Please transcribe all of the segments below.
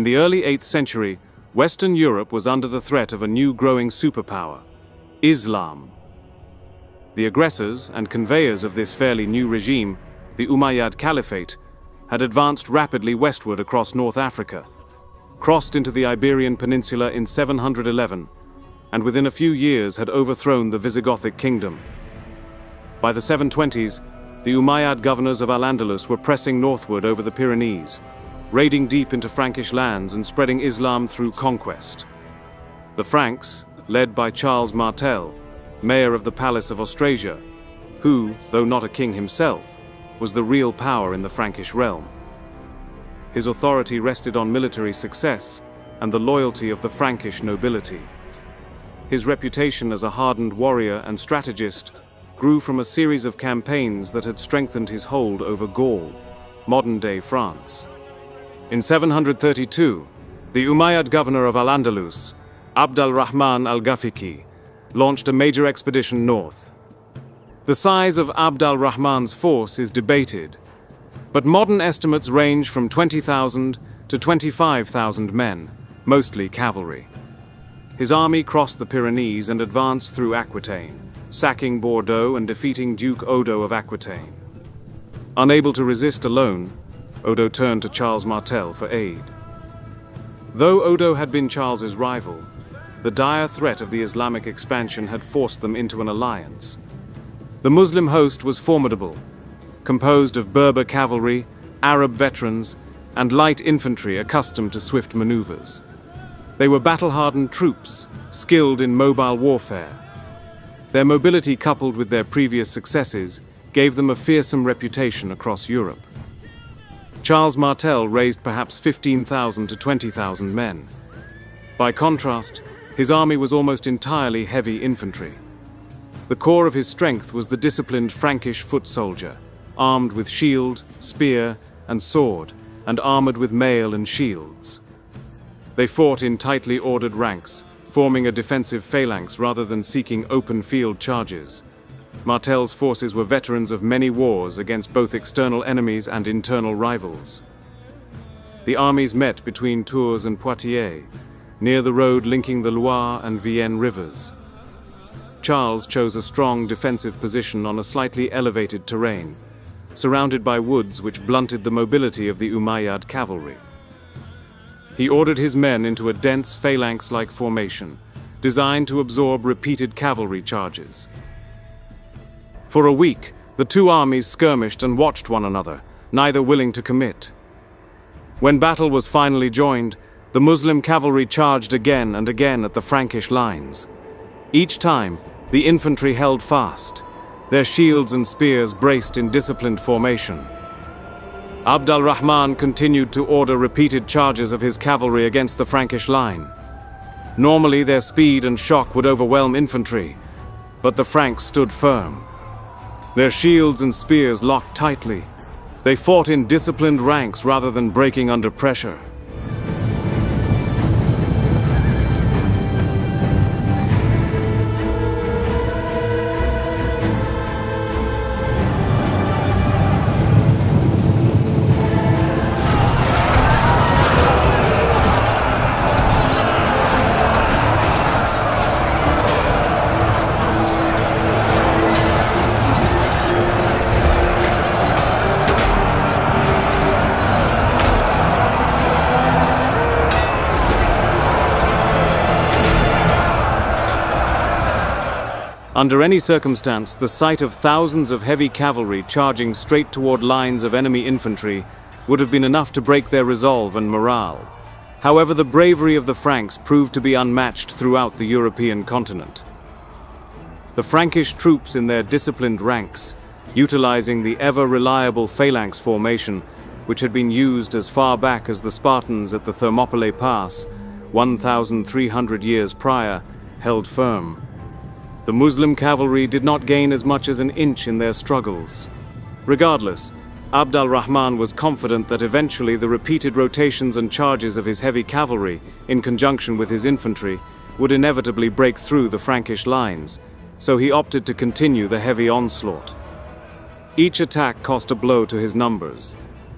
the early 8th century, Western Europe was under the threat of a new growing superpower, Islam. The aggressors and conveyors of this fairly new regime, the Umayyad Caliphate, had advanced rapidly westward across North Africa, crossed into the Iberian Peninsula in 711, and within a few years had overthrown the Visigothic kingdom. By the 720s, the Umayyad governors of Al-Andalus were pressing northward over the Pyrenees, raiding deep into Frankish lands and spreading Islam through conquest. The Franks, led by Charles Martel, mayor of the Palace of Austrasia, who, though not a king himself, was the real power in the Frankish realm. His authority rested on military success and the loyalty of the Frankish nobility. His reputation as a hardened warrior and strategist grew from a series of campaigns that had strengthened his hold over Gaul, modern-day France. In 732, the Umayyad governor of Al-Andalus, Abd al-Rahman al-Ghafiqi, launched a major expedition north. The size of Abd al-Rahman's force is debated, but modern estimates range from 20,000 to 25,000 men, mostly cavalry. His army crossed the Pyrenees and advanced through Aquitaine, sacking Bordeaux and defeating Duke Odo of Aquitaine. Unable to resist alone, Odo turned to Charles Martel for aid. Though Odo had been Charles's rival, the dire threat of the Islamic expansion had forced them into an alliance. The Muslim host was formidable, composed of Berber cavalry, Arab veterans, and light infantry accustomed to swift maneuvers. They were battle-hardened troops, skilled in mobile warfare. Their mobility, coupled with their previous successes, gave them a fearsome reputation across Europe. Charles Martel raised perhaps 15,000 to 20,000 men. By contrast, his army was almost entirely heavy infantry. The core of his strength was the disciplined Frankish foot soldier, armed with shield, spear, and sword, and armored with mail and shields. They fought in tightly ordered ranks, forming a defensive phalanx rather than seeking open field charges. Martel's forces were veterans of many wars against both external enemies and internal rivals. The armies met between Tours and Poitiers, near the road linking the Loire and Vienne rivers. Charles chose a strong defensive position on a slightly elevated terrain, surrounded by woods which blunted the mobility of the Umayyad cavalry. He ordered his men into a dense phalanx-like formation, designed to absorb repeated cavalry charges. For a week, the two armies skirmished and watched one another, neither willing to commit. When battle was finally joined, the Muslim cavalry charged again and again at the Frankish lines. Each time, the infantry held fast, their shields and spears braced in disciplined formation. Abd al-Rahman continued to order repeated charges of his cavalry against the Frankish line. Normally, their speed and shock would overwhelm infantry, but the Franks stood firm. Their shields and spears locked tightly. They fought in disciplined ranks rather than breaking under pressure. Under any circumstance, the sight of thousands of heavy cavalry charging straight toward lines of enemy infantry would have been enough to break their resolve and morale. However, the bravery of the Franks proved to be unmatched throughout the European continent. The Frankish troops in their disciplined ranks, utilizing the ever-reliable phalanx formation, which had been used as far back as the Spartans at the Thermopylae Pass, 1,300 years prior, held firm. The Muslim cavalry did not gain as much as an inch in their struggles. Regardless, Abd al-Rahman was confident that eventually the repeated rotations and charges of his heavy cavalry, in conjunction with his infantry, would inevitably break through the Frankish lines, so he opted to continue the heavy onslaught. Each attack cost a blow to his numbers.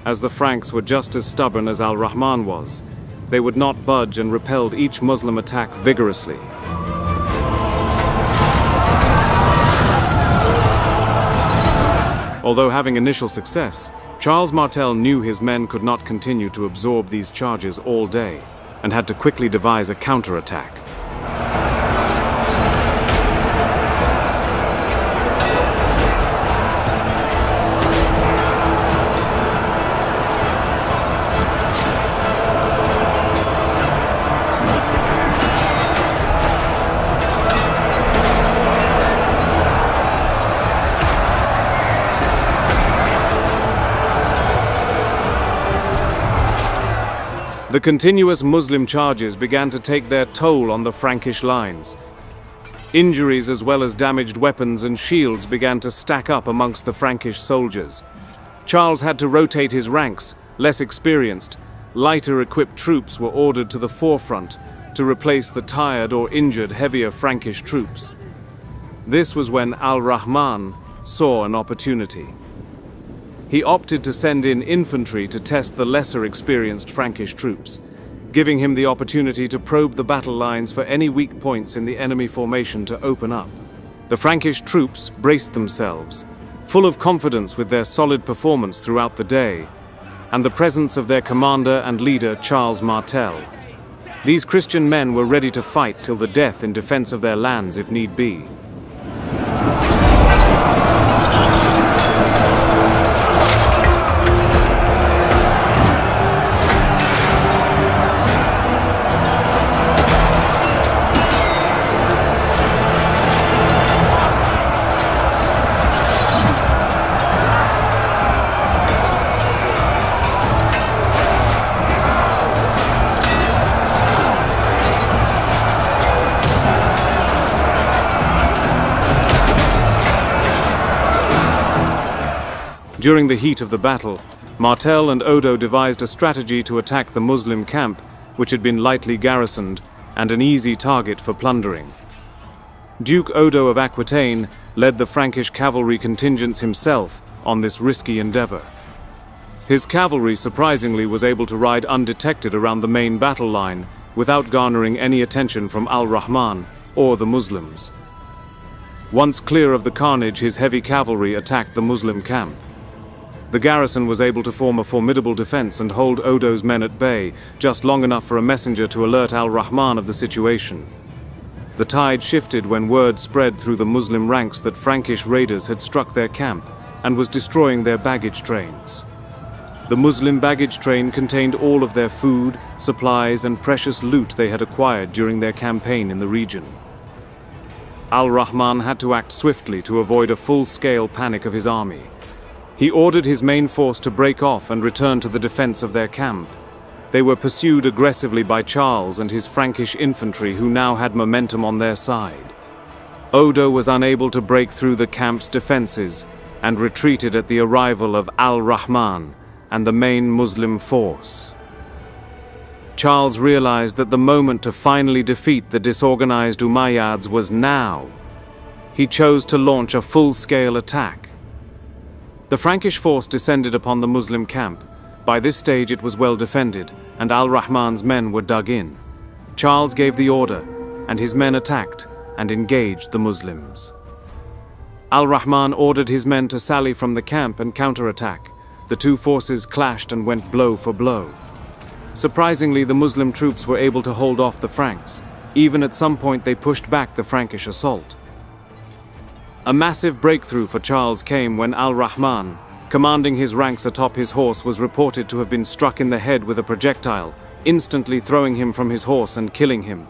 As the Franks were just as stubborn as al-Rahman was, they would not budge and repelled each Muslim attack vigorously. Although having initial success, Charles Martel knew his men could not continue to absorb these charges all day and had to quickly devise a counterattack. The continuous Muslim charges began to take their toll on the Frankish lines. Injuries as well as damaged weapons and shields began to stack up amongst the Frankish soldiers. Charles had to rotate his ranks. Less experienced, lighter equipped troops were ordered to the forefront to replace the tired or injured heavier Frankish troops. This was when Al-Rahman saw an opportunity. He opted to send in infantry to test the lesser experienced Frankish troops, giving him the opportunity to probe the battle lines for any weak points in the enemy formation to open up. The Frankish troops braced themselves, full of confidence with their solid performance throughout the day, and the presence of their commander and leader Charles Martel. These Christian men were ready to fight till the death in defense of their lands if need be. During the heat of the battle, Martel and Odo devised a strategy to attack the Muslim camp, which had been lightly garrisoned and an easy target for plundering. Duke Odo of Aquitaine led the Frankish cavalry contingents himself on this risky endeavor. His cavalry surprisingly was able to ride undetected around the main battle line without garnering any attention from Al-Rahman or the Muslims. Once clear of the carnage, his heavy cavalry attacked the Muslim camp. The garrison was able to form a formidable defense and hold Odo's men at bay, just long enough for a messenger to alert Al-Rahman of the situation. The tide shifted when word spread through the Muslim ranks that Frankish raiders had struck their camp and was destroying their baggage trains. The Muslim baggage train contained all of their food, supplies, and precious loot they had acquired during their campaign in the region. Al-Rahman had to act swiftly to avoid a full-scale panic of his army. He ordered his main force to break off and return to the defense of their camp. They were pursued aggressively by Charles and his Frankish infantry, who now had momentum on their side. Odo was unable to break through the camp's defenses and retreated at the arrival of Al-Rahman and the main Muslim force. Charles realized that the moment to finally defeat the disorganized Umayyads was now. He chose to launch a full-scale attack. The Frankish force descended upon the Muslim camp. By this stage it was well defended, and Al-Rahman's men were dug in. Charles gave the order, and his men attacked and engaged the Muslims. Al-Rahman ordered his men to sally from the camp and counterattack. The two forces clashed and went blow for blow. Surprisingly, the Muslim troops were able to hold off the Franks. Even at some point they pushed back the Frankish assault. A massive breakthrough for Charles came when Al-Rahman, commanding his ranks atop his horse, was reported to have been struck in the head with a projectile, instantly throwing him from his horse and killing him.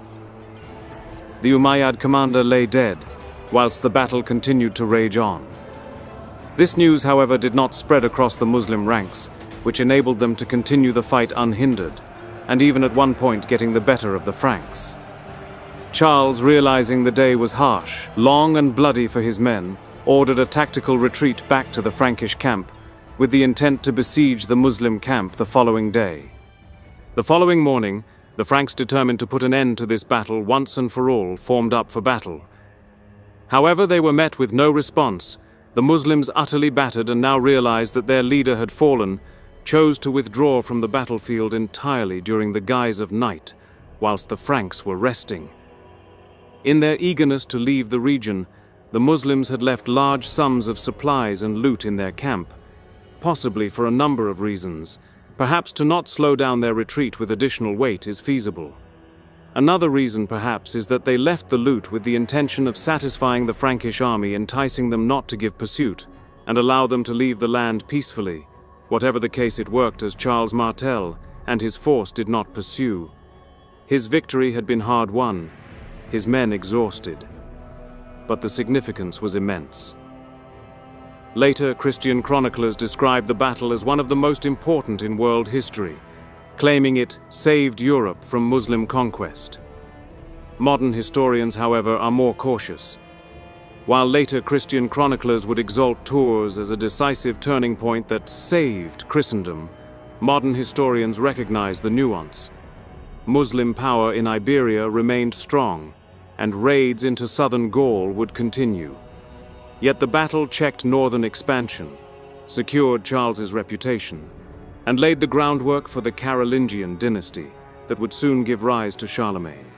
The Umayyad commander lay dead, whilst the battle continued to rage on. This news, however, did not spread across the Muslim ranks, which enabled them to continue the fight unhindered, and even at one point getting the better of the Franks. Charles, realizing the day was harsh, long and bloody for his men, ordered a tactical retreat back to the Frankish camp, with the intent to besiege the Muslim camp the following day. The following morning, the Franks, determined to put an end to this battle once and for all, formed up for battle. However, they were met with no response. The Muslims, utterly battered and now realized that their leader had fallen, chose to withdraw from the battlefield entirely during the guise of night, whilst the Franks were resting. In their eagerness to leave the region, the Muslims had left large sums of supplies and loot in their camp, possibly for a number of reasons. Perhaps to not slow down their retreat with additional weight is feasible. Another reason, perhaps, is that they left the loot with the intention of satisfying the Frankish army, enticing them not to give pursuit, and allow them to leave the land peacefully. Whatever the case, it worked, as Charles Martel and his force did not pursue. His victory had been hard won, his men exhausted, but the significance was immense. Later, Christian chroniclers described the battle as one of the most important in world history, claiming it saved Europe from Muslim conquest. Modern historians, however, are more cautious. While later Christian chroniclers would exalt Tours as a decisive turning point that saved Christendom, modern historians recognize the nuance. Muslim power in Iberia remained strong, and raids into southern Gaul would continue. Yet the battle checked northern expansion, secured Charles's reputation, and laid the groundwork for the Carolingian dynasty that would soon give rise to Charlemagne.